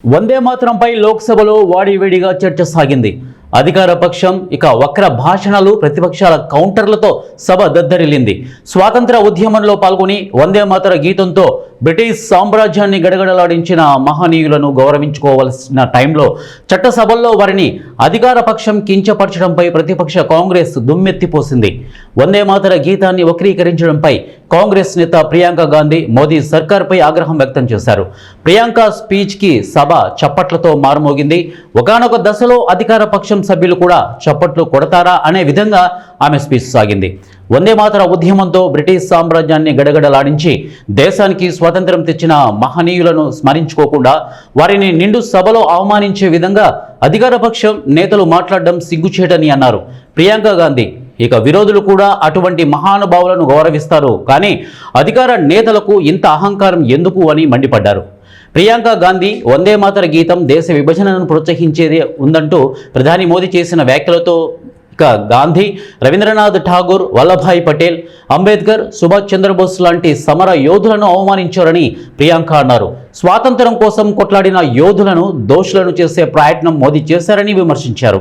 వందే మాతరంపై లోక్సభలో వాడివేడిగా చర్చ సాగింది. అధికార పక్షం ఇక వక్ర భాషణలు, ప్రతిపక్షాల కౌంటర్లతో సభ దద్దరిల్లింది. స్వాతంత్ర ఉద్యమంలో పాల్గొని వందే మాతర గీతంతో బ్రిటిష్ సామ్రాజ్యాన్ని గడగడలాడించిన మహనీయులను గౌరవించుకోవాల్సిన టైంలో చట్టసభల్లో వారిని అధికార పక్షం కించపరచడంపై ప్రతిపక్ష కాంగ్రెస్ దుమ్మెత్తిపోసింది. వందే మాతర గీతాన్ని వక్రీకరించడంపై కాంగ్రెస్ నేత ప్రియాంక గాంధీ మోదీ సర్కార్పై ఆగ్రహం వ్యక్తం చేశారు. ప్రియాంక స్పీచ్కి సభ చప్పట్లతో మారుమోగింది. ఒకానొక దశలో అధికార పక్షం సభ్యులు కూడా చప్పట్లు కొడతారా అనే విధంగా ఆమె స్పీచ్ సాగింది. వందే మాతర ఉద్యమంతో బ్రిటిష్ సామ్రాజ్యాన్ని గడగడలాడించి దేశానికి స్వాతంత్రం తెచ్చిన మహనీయులను స్మరించుకోకుండా వారిని నిండు సభలో అవమానించే విధంగా అధికార పక్షం నేతలు మాట్లాడడం సిగ్గుచేటని అన్నారు ప్రియాంక గాంధీ. ఇక విరోధులు కూడా అటువంటి మహానుభావులను గౌరవిస్తారు, కానీ అధికార నేతలకు ఇంత అహంకారం ఎందుకు అని మండిపడ్డారు. ప్రియాంక గాంధీ వందే మాతర గీతం దేశ విభజనను ప్రోత్సహించేది ఉందంటూ ప్రధాని మోదీ చేసిన వ్యాఖ్యలతో ఇక గాంధీ, రవీంద్రనాథ్ ఠాగూర్, వల్లభాయ్ పటేల్, అంబేద్కర్, సుభాష్ చంద్రబోస్ లాంటి సమర యోధులను అవమానించారని ప్రియాంక అన్నారు. స్వాతంత్రం కోసం కొట్లాడిన యోధులను దోషులను చేసే ప్రయత్నం మోదీ చేశారని విమర్శించారు.